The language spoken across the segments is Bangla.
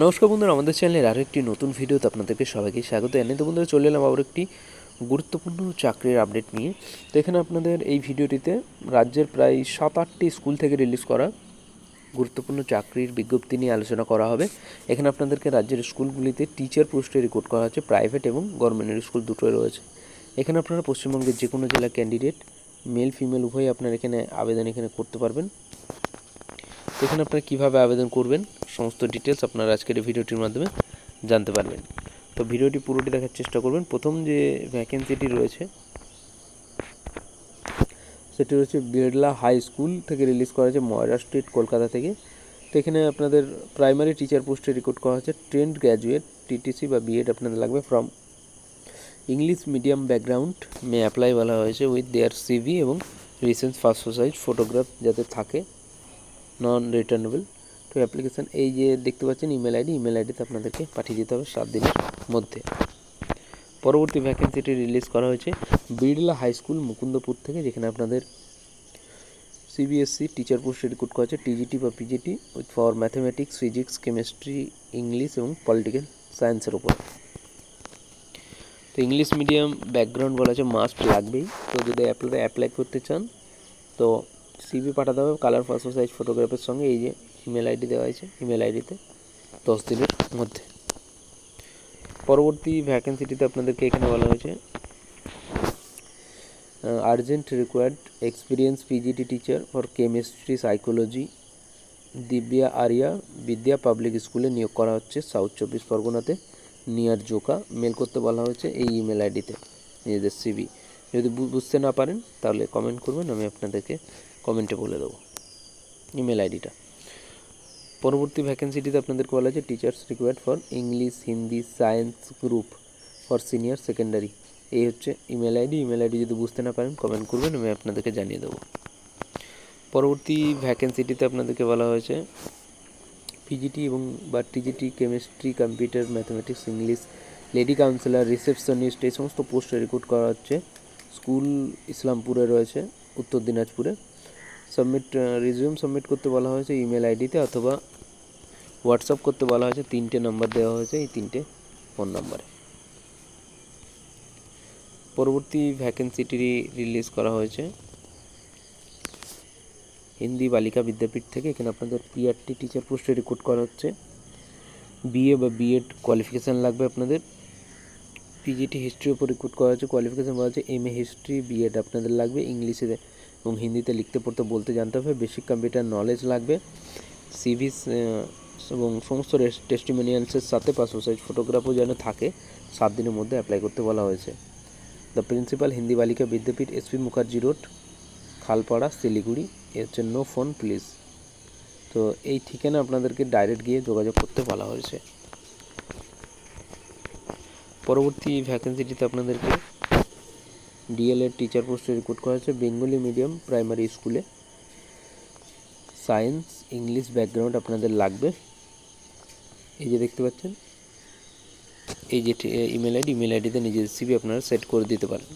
নমস্কার বন্ধুরা, আমাদের চ্যানেলের আরও একটি নতুন ভিডিওতে আপনাদেরকে সবাইকে স্বাগত জানাই। তো বন্ধুরা, চলে এলাম আবার একটি গুরুত্বপূর্ণ চাকরির আপডেট নিয়ে। তো এখানে আপনাদের এই ভিডিওটিতে রাজ্যের প্রায় 7-8টি স্কুল থেকে রিলিজ করা গুরুত্বপূর্ণ চাকরির বিজ্ঞপ্তি নিয়ে আলোচনা করা হবে। এখানে আপনাদেরকে রাজ্যের স্কুলগুলিতে টিচার পোস্টে রিক্রুট করা হচ্ছে, প্রাইভেট এবং গভর্নমেন্টের স্কুল দুটোই রয়েছে। এখানে আপনারা পশ্চিমবঙ্গের যে কোনো জেলার ক্যান্ডিডেট মেল ফিমেল উভয়ই আপনারা এখানে আবেদন করতে পারবেন। এখানে আপনারা কীভাবে আবেদন করবেন সমস্ত ডিটেলস আপনারা আজকের এই ভিডিওটির মাধ্যমে জানতে পারবেন। তো ভিডিওটি পুরোটি দেখার চেষ্টা করবেন। প্রথম যে ভ্যাকেন্সিটি রয়েছে সেটি হচ্ছে বিড়লা হাই স্কুল থেকে রিলিজ করা হয়েছে, ময়রা স্ট্রিট, কলকাতা থেকে। তো এখানে আপনাদের প্রাইমারি টিচার পোস্টে রিক্রুট করা হচ্ছে। ট্রেন্ড গ্র্যাজুয়েট টিটিসি বা বিএড আপনাদের লাগবে from English medium background may apply বলা হয়েছে উইথ দেয়ার সিভি এবং রিসেন্ট পাসপোর্ট সাইজ ফটোগ্রাফ যাতে থাকে, নন রিটার্নেবল টু অ্যাপ্লিকেশান। এই যে দেখতে পাচ্ছেন ইমেল আইডিতে আপনাদেরকে পাঠিয়ে দিতে হবে 7 দিনের মধ্যে। পরবর্তী ভ্যাকেন্সিটি রিলিজ করা হয়েছে বিড়লা হাই স্কুল, মুকুন্দপুর থেকে, যেখানে আপনাদের সিবিএসসি টিচার পোস্টে রিক্রুট করা হচ্ছে, টিজিটি বা PGT with for mathematics, physics, chemistry, English এবং পলিটিক্যাল সায়েন্সের উপর। তো ইংলিশ মিডিয়াম ব্যাকগ্রাউন্ড বলা আছে, মাস্ট লাগবেই। তো যদি অ্যাপ্লাই করতে চান তো সিভি পাঠাতে হবে কালার পাসপোর্ট সাইজ ফটোগ্রাফের সঙ্গে। এই যে ইমেল আইডি দেওয়া হয়েছে, ইমেল আইডিতে 10 দিনের মধ্যে। পরবর্তী ভ্যাকেন্সিটিতে আপনাদেরকে এখানে বলা হয়েছে urgent required experience PGT teacher for chemistry psychology, Divya Arya Vidya public স্কুলে নিয়োগ করা হচ্ছে, সাউথ 24 পরগনাতে, নিয়ার জোকা। মেল করতে বলা হয়েছে এই ইমেল আইডিতে নিজেদের সিভি। যদি বুঝতে না পারেন তাহলে কমেন্ট করবেন, আমি আপনাদেরকে কমেন্টে বলে দেবো ইমেল আইডিটা। পরবর্তী ভ্যাকেন্সিটিতে আপনাদেরকে বলা হয়েছে teachers required for English, Hindi, science group for senior secondary. এই হচ্ছে ইমেল আইডি যদি বুঝতে না পারেন কমেন্ট করবেন, আমি আপনাদেরকে জানিয়ে দেবো। পরবর্তী ভ্যাকেন্সিটিতে আপনাদেরকে বলা হয়েছে পিজিটি এবং বা TGT chemistry, computer, mathematics, English, lady councillor, receptionist, এই সমস্ত পোস্টে রিক্রুট করা হচ্ছে। স্কুল ইসলামপুরে রয়েছে, উত্তর দিনাজপুরে। রিজিউম সাবমিট করতে বলা হয়েছে ইমেল আইডিতে অথবা হোয়াটসঅ্যাপ করতে বলা হয়েছে। 3টে নাম্বার দেওয়া হয়েছে, এই 3টে ফোন নাম্বারে। পরবর্তী ভ্যাকেন্সিটি রিলিজ করা হয়েছে হিন্দি বালিকা বিদ্যাপীঠ থেকে। এখানে আপনাদের পিআরটি টিচার পোস্টে রিক্রুট করা হচ্ছে। বিএ বা বিএড কোয়ালিফিকেশান লাগবে আপনাদের। পিজিটি হিস্ট্রির উপর রিক্রুট করা হচ্ছে, কোয়ালিফিকেশান বলা হচ্ছে এমএ হিস্ট্রি, বিএড আপনাদের লাগবে। ইংলিশে এবং হিন্দিতে লিখতে পড়তে বলতে জানতে হবে। বেসিক কম্পিউটার নলেজ লাগবে। সিভি এবং সমস্ত টেস্টিমোনিয়ালসের সাথে পাসপোর্ট সাইজ ফটোগ্রাফও যেন থাকে, 7 দিনের মধ্যে অ্যাপ্লাই করতে বলা হয়েছে। দ্য প্রিন্সিপাল, হিন্দি বালিকা বিদ্যাপীঠ, এসপি মুখার্জি রোড, খালপাড়া, শিলিগুড়ি। এ হচ্ছে নো ফোন প্লিজ। তো এই ঠিকানা আপনাদেরকে ডাইরেক্ট গিয়ে যোগাযোগ করতে বলা হয়েছে। পরবর্তী ভ্যাকেন্সিটিতে আপনাদেরকে ডিএলএড টিচার পোস্টে রিক্রুট করা হয়েছে বেঙ্গলি মিডিয়াম প্রাইমারি স্কুলে। সায়েন্স, ইংলিশ ব্যাকগ্রাউন্ড আপনাদের লাগবে। এই যে দেখতে পাচ্ছেন এই যে ইমেল আইডিতে নিজের সিভি আপনারা সেট করে দিতে পারেন।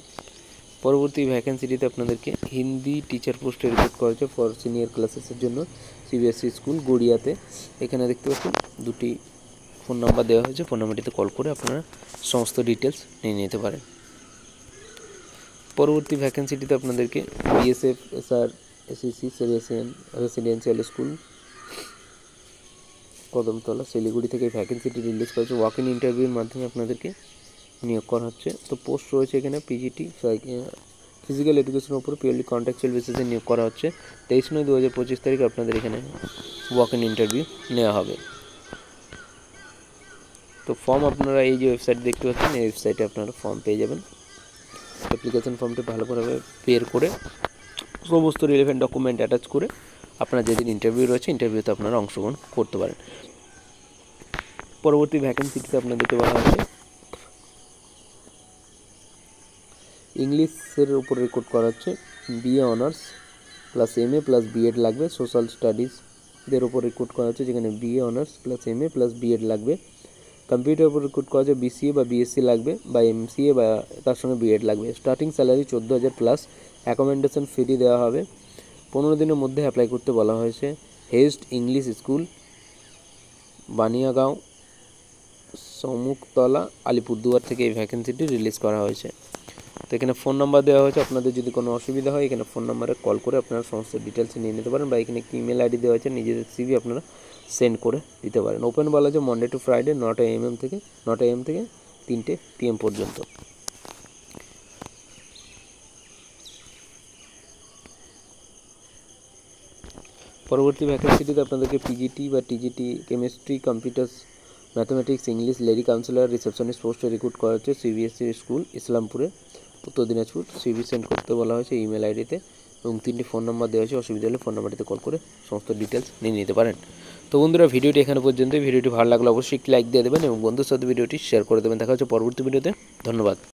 পরবর্তী ভ্যাকেন্সিটিতে আপনাদেরকে হিন্দি টিচার পোস্টে রিক্রুট করা হয়েছে ফর সিনিয়র ক্লাসেসের জন্য, সিবিএসসি স্কুল গড়িয়াতে। এখানে দেখতে পাচ্ছেন 2টি ফোন নাম্বার দেওয়া হয়েছে, ফোন নাম্বারটিতে কল করে আপনারা সমস্ত ডিটেলস নিয়ে নিতে পারেন। পরবর্তী ভ্যাকেন্সিটিতে আপনাদেরকে BSF SR SSC residential school, Kadamtala, Siliguri থেকে ভ্যাকেন্সিটি রিলিজ করেছে। ওয়াক ইন ইন্টারভিউর মাধ্যমে আপনাদেরকে নিয়োগ করা হচ্ছে। তো পোস্ট রয়েছে এখানে পিজিটি ফিজিক্যাল এডুকেশনের উপর পিওরলি কন্ট্রাকচুয়াল বেসিসে নিয়োগ করা হচ্ছে। 23/9/2025 তারিখ আপনাদের এখানে ওয়াক ইন ইন্টারভিউ নেওয়া হবে। তো ফর্ম আপনারা এই যে ওয়েবসাইট দেখতে পাচ্ছেন, এই ওয়েবসাইটে আপনারা ফর্ম পেয়ে যাবেন। অ্যাপ্লিকেশন ফর্মটি ভালো করে বের করে সমস্ত রিলেভেন্ট ডকুমেন্ট অ্যাটাচ করে আপনার যেদিন ইন্টারভিউ রয়েছে ইন্টারভিউতে আপনারা অংশগ্রহণ করতে পারেন। পরবর্তী ভ্যাকেন্সিটিতে আপনাদেরকে বলা হচ্ছে ইংলিশের উপর রিক্রুট করা হচ্ছে। BA honours plus MA plus BEd লাগবে। সোশ্যাল স্টাডিজদের উপর রিক্রুট করা হচ্ছে, যেখানে BA honours plus MA plus BEd লাগবে। কম্পিউটার উপর রিক্রুট করা হচ্ছে, বিসিএ বা বিএসসি লাগবে বা এমসিএ বা তার সঙ্গে বিএড লাগবে। Starting salary 14,000 plus, accommodation free দেওয়া হবে। 15 দিনের মধ্যে অ্যাপ্লাই করতে বলা হয়েছে। হেস্ট ইংলিশ স্কুল, বানিয়াগাঁও, সমুখতলা আলিপুরদুয়ার থেকে এই ভ্যাকেন্সিটি রিলিজ করা হয়েছে। তো এখানে ফোন নাম্বার দেওয়া হয়েছে, আপনাদের যদি কোনো অসুবিধা হয় এখানে ফোন নাম্বারে কল করে আপনারা সমস্ত ডিটেলস নিয়ে নিতে পারেন, বা এখানে একটি ইমেল আইডি দেওয়া হয়েছে, নিজেদের সিভি আপনারা সেন্ড করে দিতে পারেন। ওপেন বলা আছে মনডে টু ফ্রাইডে 9 AM থেকে 3টে PM পর্যন্ত। পরবর্তী ভ্যাকেন্সিটিতে আপনাদেরকে পিজিটি বা TGT chemistry, computers, mathematics, English, lady councillor, receptionist পোস্টে রিক্রুট করা হচ্ছে সিবিএসসি স্কুল ইসলামপুরে, উত্তর দিনাজপুর। সিভি সেন্ড করতে বলা হয়েছে ইমেল আইডিতে, এবং 3টি ফোন নাম্বার দেওয়া হয়েছে। অসুবিধা হলে ফোন নাম্বারটিতে কল করে সমস্ত ডিটেলস নিয়ে নিতে পারেন। তো বন্ধুরা, ভিডিওটি এখানে পর্যন্ত। ভিডিওটি ভালো লাগলে অবশ্যই একটি লাইক দিয়ে দেবেন এবং বন্ধুর সাথে ভিডিওটি শেয়ার করে দেবেন। দেখা হচ্ছে পরবর্তী ভিডিওতে। ধন্যবাদ।